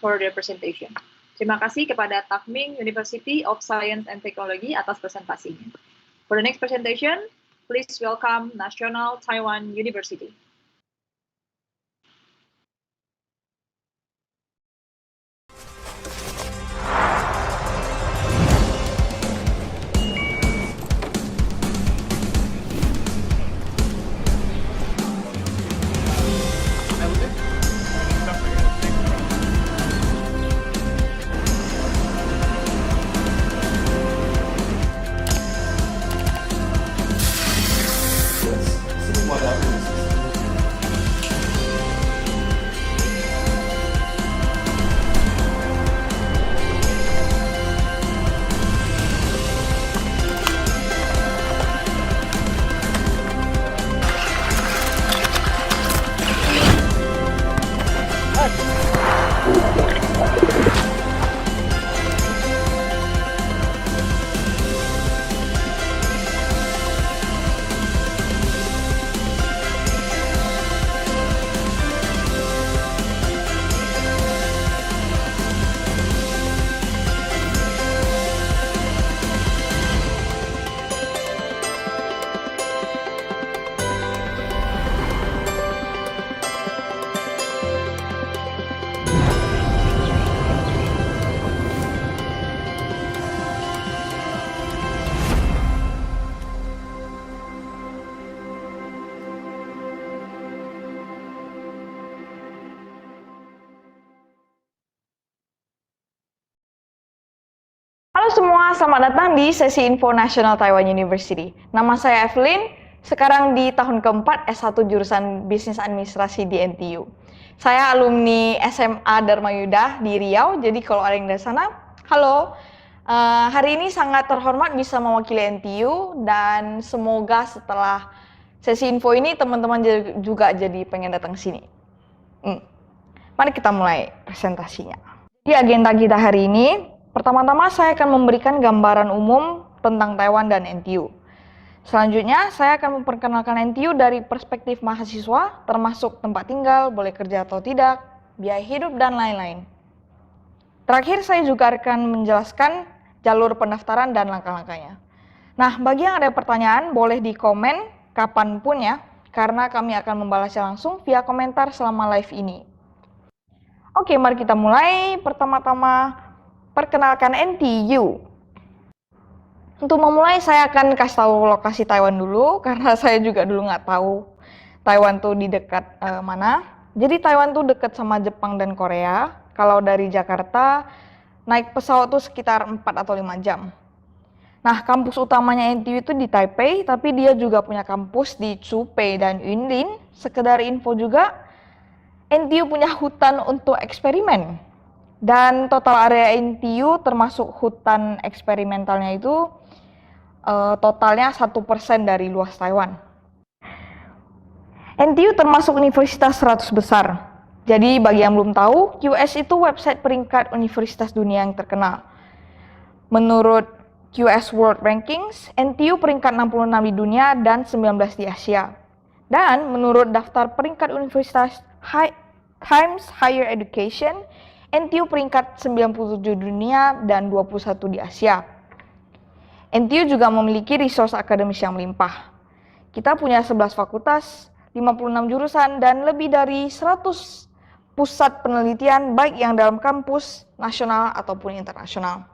for their presentation. Terima kasih kepada Takming University of Science and Technology atas presentasinya. For the next presentation, please welcome National Taiwan University. Halo semua, selamat datang di sesi Info National Taiwan University. Nama saya Evelyn, sekarang di tahun keempat S1 jurusan Bisnis Administrasi di NTU. Saya alumni SMA Dharma Yuda di Riau, jadi kalau ada yang dari sana, halo. Hari ini sangat terhormat bisa mewakili NTU dan semoga setelah sesi info ini teman-teman juga jadi pengen datang sini. Mari kita mulai presentasinya. Di agenda kita hari ini, pertama-tama saya akan memberikan gambaran umum tentang Taiwan dan NTU. Selanjutnya, saya akan memperkenalkan NTU dari perspektif mahasiswa, termasuk tempat tinggal, boleh kerja atau tidak, biaya hidup, dan lain-lain. Terakhir, saya juga akan menjelaskan jalur pendaftaran dan langkah-langkahnya. Nah, bagi yang ada pertanyaan, boleh di komen kapanpun ya, karena kami akan membalasnya langsung via komentar selama live ini. Oke, mari kita mulai. Pertama-tama, perkenalkan NTU. Untuk memulai saya akan kasih tahu lokasi Taiwan dulu karena saya juga dulu nggak tahu Taiwan tuh di dekat mana. Jadi Taiwan tuh dekat sama Jepang dan Korea. Kalau dari Jakarta naik pesawat tuh sekitar 4 atau 5 jam. Nah, kampus utamanya NTU itu di Taipei, tapi dia juga punya kampus di Zhubei dan Yunlin. Sekedar info juga, NTU punya hutan untuk eksperimen. Dan total area NTU termasuk hutan eksperimentalnya itu totalnya 1% dari luas Taiwan. NTU termasuk universitas 100 besar. Jadi bagi yang belum tahu, QS itu website peringkat universitas dunia yang terkenal. Menurut QS World Rankings, NTU peringkat 66 di dunia dan 19 di Asia. Dan menurut daftar peringkat universitas Times Higher Education, NTU peringkat 97 dunia dan 21 di Asia. NTU juga memiliki resource akademis yang melimpah. Kita punya 11 fakultas, 56 jurusan, dan lebih dari 100 pusat penelitian baik yang dalam kampus, nasional, ataupun internasional.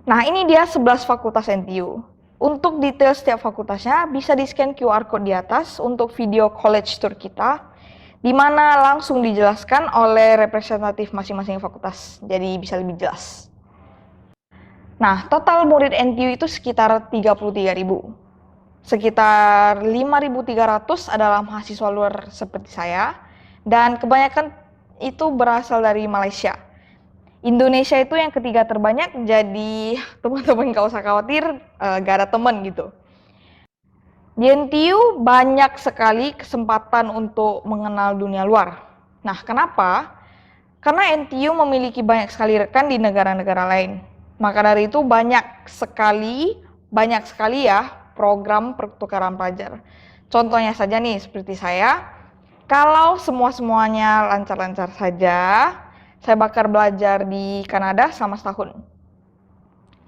Nah, ini dia 11 fakultas NTU. Untuk detail setiap fakultasnya, bisa di-scan QR Code di atas untuk video college tour kita, di mana langsung dijelaskan oleh representatif masing-masing fakultas, jadi bisa lebih jelas. Nah, total murid NTU itu sekitar 33.000. Sekitar 5.300 adalah mahasiswa luar seperti saya, dan kebanyakan itu berasal dari Malaysia. Indonesia itu yang ketiga terbanyak, jadi teman-teman gak usah khawatir, gak ada teman gitu. Di NTU banyak sekali kesempatan untuk mengenal dunia luar. Nah, kenapa? Karena NTU memiliki banyak sekali rekan di negara-negara lain. Maka dari itu banyak sekali ya program pertukaran pelajar. Contohnya saja nih, seperti saya, Kalau semuanya lancar-lancar saja, saya bakal belajar di Kanada selama setahun.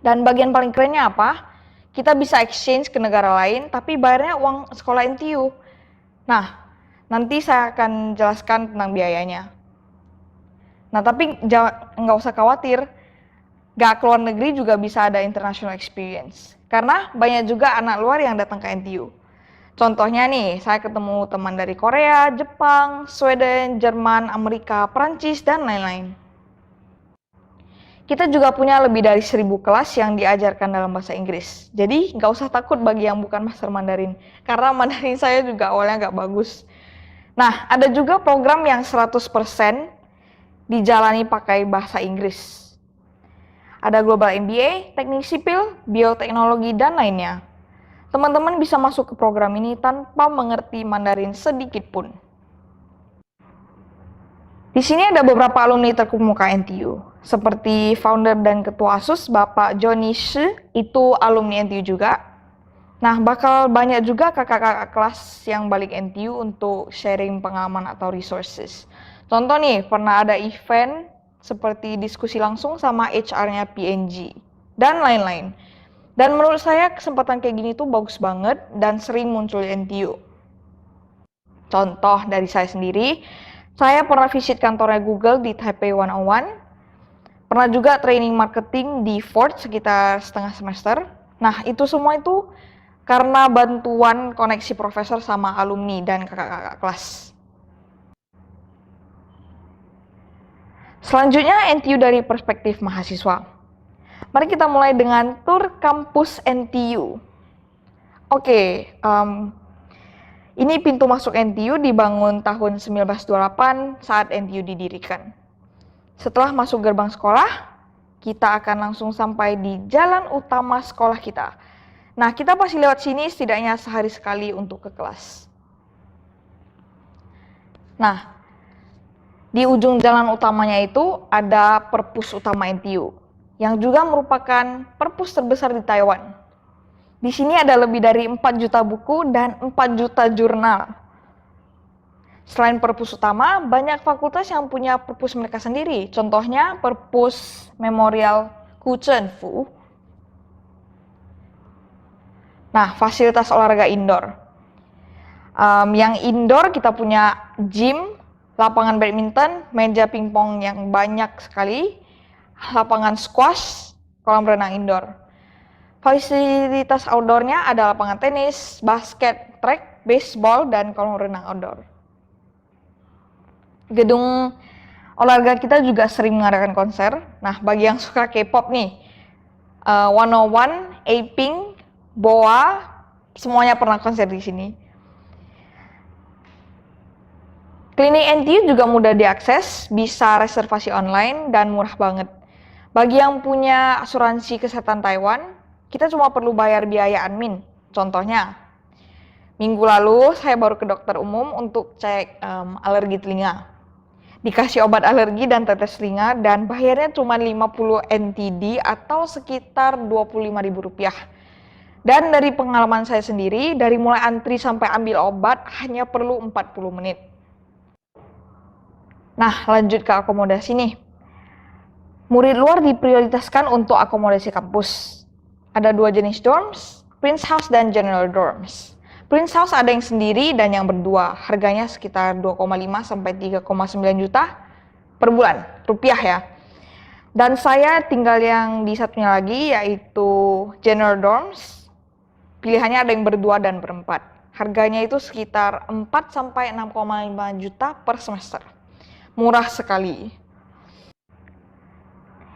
Dan bagian paling kerennya apa? Kita bisa exchange ke negara lain, tapi bayarnya uang sekolah NTU. Nah, nanti saya akan jelaskan tentang biayanya. Nah, tapi nggak usah khawatir, nggak keluar negeri juga bisa ada international experience. Karena banyak juga anak luar yang datang ke NTU. Contohnya nih, saya ketemu teman dari Korea, Jepang, Sweden, Jerman, Amerika, Prancis, dan lain-lain. Kita juga punya lebih dari 1000 kelas yang diajarkan dalam bahasa Inggris. Jadi nggak usah takut bagi yang bukan master Mandarin, karena Mandarin saya juga awalnya nggak bagus. Nah, ada juga program yang 100% dijalani pakai bahasa Inggris. Ada Global MBA, Teknik Sipil, Bioteknologi, dan lainnya. Teman-teman bisa masuk ke program ini tanpa mengerti Mandarin sedikit pun. Di sini ada beberapa alumni terkemuka NTU, seperti founder dan ketua ASUS, Bapak Johnny Shi, itu alumni NTU juga. Nah, bakal banyak juga kakak-kakak kelas yang balik NTU untuk sharing pengalaman atau resources. Contoh nih, pernah ada event seperti diskusi langsung sama HR-nya PNG, dan lain-lain. Dan menurut saya kesempatan kayak gini tuh bagus banget dan sering muncul di NTU. Contoh dari saya sendiri, saya pernah visit kantornya Google di Taipei 101, pernah juga training marketing di Ford sekitar setengah semester. Nah, itu semua itu karena bantuan koneksi profesor sama alumni dan kakak-kakak kelas. Selanjutnya, NTU dari perspektif mahasiswa. Mari kita mulai dengan tur kampus NTU. Oke, ini pintu masuk NTU dibangun tahun 1928 saat NTU didirikan. Setelah masuk gerbang sekolah, kita akan langsung sampai di jalan utama sekolah kita. Nah, kita pasti lewat sini setidaknya sehari sekali untuk ke kelas. Nah, di ujung jalan utamanya itu ada perpus utama NTU, yang juga merupakan perpus terbesar di Taiwan. Di sini ada lebih dari 4 juta buku dan 4 juta jurnal. Selain perpus utama, banyak fakultas yang punya perpus mereka sendiri. Contohnya perpus Memorial Kuchenfu. Nah, fasilitas olahraga indoor. Yang indoor kita punya gym, lapangan badminton, meja pingpong yang banyak sekali, lapangan squash, kolam renang indoor. Fasilitas outdoornya ada lapangan tenis, basket, track, baseball, dan kolam renang outdoor. Gedung olahraga kita juga sering mengadakan konser. Nah, bagi yang suka K-pop nih, 101, Apink, BoA, semuanya pernah konser di sini. Klinik NTU juga mudah diakses, bisa reservasi online, dan murah banget. Bagi yang punya asuransi kesehatan Taiwan, kita cuma perlu bayar biaya admin. Contohnya, minggu lalu saya baru ke dokter umum untuk cek alergi telinga. Dikasih obat alergi dan tetes telinga dan bayarnya cuma 50 NTD atau sekitar Rp25.000. Dan dari pengalaman saya sendiri, dari mulai antri sampai ambil obat hanya perlu 40 menit. Nah, lanjut ke akomodasi nih. Murid luar diprioritaskan untuk akomodasi kampus. Ada 2 jenis dorms, Prince House dan General Dorms. Prince House ada yang sendiri dan yang berdua. Harganya sekitar 2,5 sampai 3,9 juta per bulan, rupiah ya. Dan saya tinggal yang di satunya lagi, yaitu General Dorms. Pilihannya ada yang berdua dan berempat. Harganya itu sekitar 4 sampai 6,5 juta per semester. Murah sekali.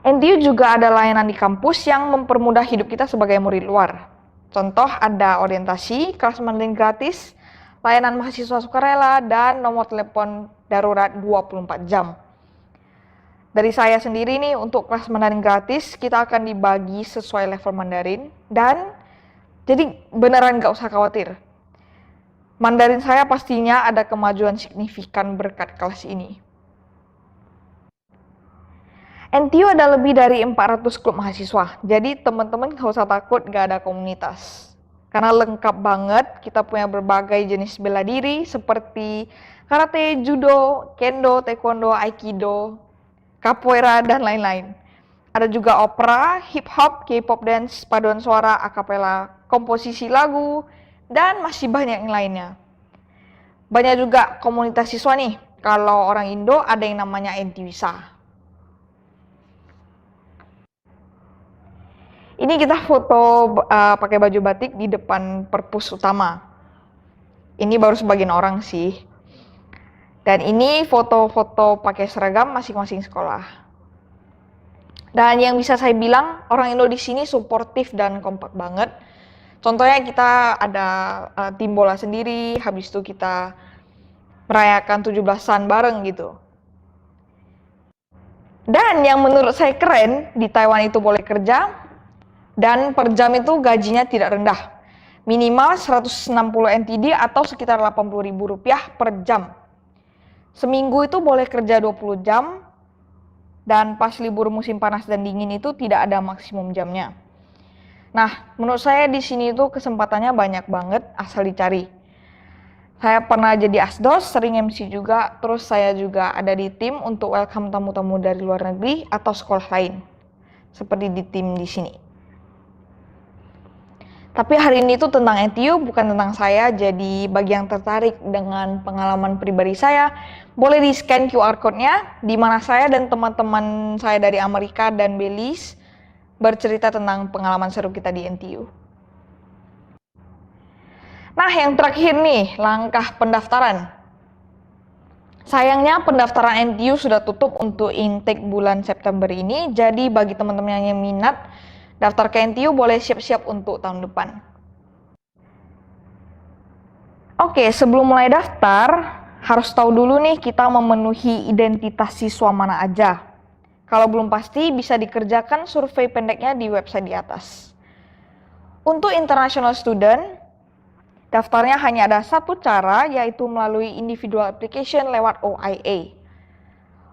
NTU juga ada layanan di kampus yang mempermudah hidup kita sebagai murid luar. Contoh ada orientasi, kelas Mandarin gratis, layanan mahasiswa sukarela, dan nomor telepon darurat 24 jam. Dari saya sendiri nih, untuk kelas Mandarin gratis, kita akan dibagi sesuai level Mandarin, dan jadi beneran gak usah khawatir. Mandarin saya pastinya ada kemajuan signifikan berkat kelas ini. NTU ada lebih dari 400 klub mahasiswa, jadi teman-teman gak usah takut gak ada komunitas. karena lengkap banget. Kita punya berbagai jenis bela diri seperti karate, judo, kendo, taekwondo, aikido, capoeira, dan lain-lain. Ada juga opera, hip hop, K-pop dance, paduan suara, akapela, komposisi lagu, dan masih banyak yang lainnya. Banyak juga komunitas siswa nih. Kalau orang Indo ada yang namanya Entiwisa. Ini kita foto pakai baju batik di depan perpus utama. Ini baru sebagian orang sih. Dan ini foto-foto pakai seragam masing-masing sekolah. Dan yang bisa saya bilang, orang Indo di sini suportif dan kompak banget. Contohnya kita ada tim bola sendiri, habis itu kita merayakan 17-an bareng gitu. Dan yang menurut saya keren, di Taiwan itu boleh kerja, dan per jam itu gajinya tidak rendah. Minimal 160 NTD atau sekitar 80.000 rupiah per jam. Seminggu itu boleh kerja 20 jam, dan pas libur musim panas dan dingin itu tidak ada maksimum jamnya. Nah, menurut saya di sini itu kesempatannya banyak banget, asal dicari. Saya pernah jadi asdos, sering MC juga, terus saya juga ada di tim untuk welcome tamu-tamu dari luar negeri atau sekolah lain, seperti di tim di sini. Tapi hari ini tuh tentang NTU, bukan tentang saya, jadi bagi yang tertarik dengan pengalaman pribadi saya, boleh di-scan QR code-nya, di mana saya dan teman-teman saya dari Amerika dan Belize bercerita tentang pengalaman seru kita di NTU. Nah, yang terakhir nih, langkah pendaftaran. Sayangnya pendaftaran NTU sudah tutup untuk intake bulan September ini, jadi bagi teman-teman yang minat, daftar ke NTU boleh siap-siap untuk tahun depan. Oke, sebelum mulai daftar, harus tahu dulu nih kita memenuhi identitas siswa mana aja. Kalau belum pasti, bisa dikerjakan survei pendeknya di website di atas. Untuk international student, daftarnya hanya ada satu cara, yaitu melalui individual application lewat OIA.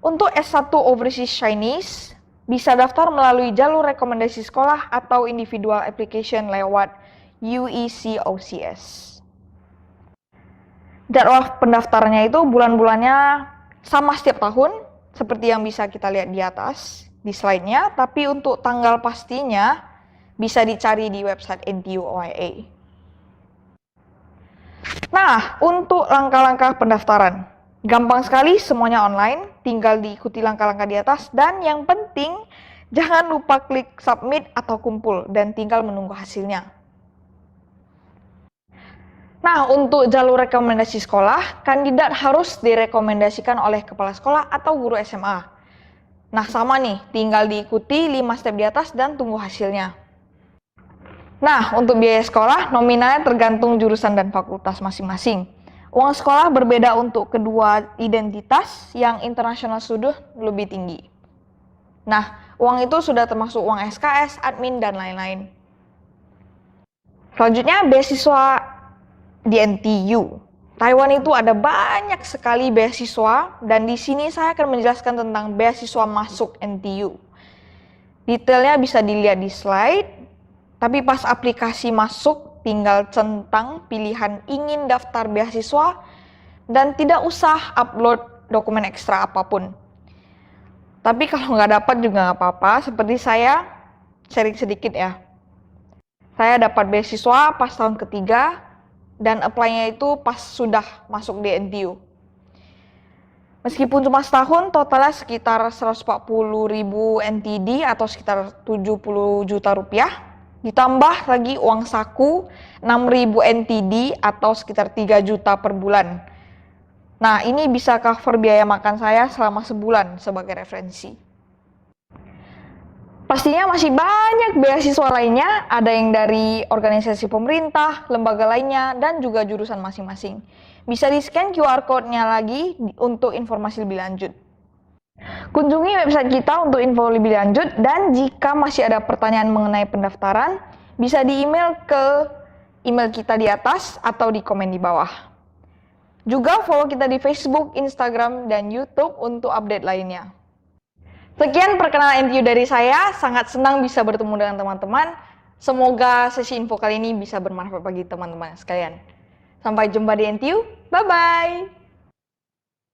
Untuk S1 Overseas Chinese, bisa daftar melalui jalur rekomendasi sekolah atau individual application lewat UEC OCS. Jadwal pendaftarannya itu bulan-bulannya sama setiap tahun, seperti yang bisa kita lihat di atas, di slide-nya, tapi untuk tanggal pastinya bisa dicari di website NTU OIA. Nah, untuk langkah-langkah pendaftaran, gampang sekali, semuanya online, tinggal diikuti langkah-langkah di atas, dan yang penting, jangan lupa klik submit atau kumpul, dan tinggal menunggu hasilnya. Nah, untuk jalur rekomendasi sekolah, kandidat harus direkomendasikan oleh kepala sekolah atau guru SMA. Nah, sama nih, tinggal diikuti 5 step di atas dan tunggu hasilnya. Nah, untuk biaya sekolah, nominalnya tergantung jurusan dan fakultas masing-masing. Uang sekolah berbeda untuk kedua identitas, yang international student lebih tinggi. Nah, uang itu sudah termasuk uang SKS, admin, dan lain-lain. Selanjutnya, beasiswa di NTU. Taiwan itu ada banyak sekali beasiswa, dan di sini saya akan menjelaskan tentang beasiswa masuk NTU. Detailnya bisa dilihat di slide, tapi pas aplikasi masuk tinggal centang pilihan ingin daftar beasiswa dan tidak usah upload dokumen ekstra apapun. Tapi kalau nggak dapat juga nggak apa-apa, seperti saya sharing sedikit ya. Saya dapat beasiswa pas tahun ketiga, dan apply-nya itu pas sudah masuk di NTU. Meskipun cuma setahun, totalnya sekitar 140.000 NTD atau sekitar 70 juta rupiah. Ditambah lagi uang saku 6.000 NTD atau sekitar 3 juta per bulan. Nah, ini bisa cover biaya makan saya selama sebulan sebagai referensi. Pastinya masih banyak beasiswa lainnya, ada yang dari organisasi pemerintah, lembaga lainnya, dan juga jurusan masing-masing. Bisa di-scan QR code-nya lagi untuk informasi lebih lanjut. Kunjungi website kita untuk info lebih lanjut, dan jika masih ada pertanyaan mengenai pendaftaran, bisa di-email ke email kita di atas atau di komen di bawah. Juga follow kita di Facebook, Instagram, dan YouTube untuk update lainnya. Sekian perkenalan NTU dari saya, sangat senang bisa bertemu dengan teman-teman. Semoga sesi info kali ini bisa bermanfaat bagi teman-teman sekalian. Sampai jumpa di NTU, bye-bye!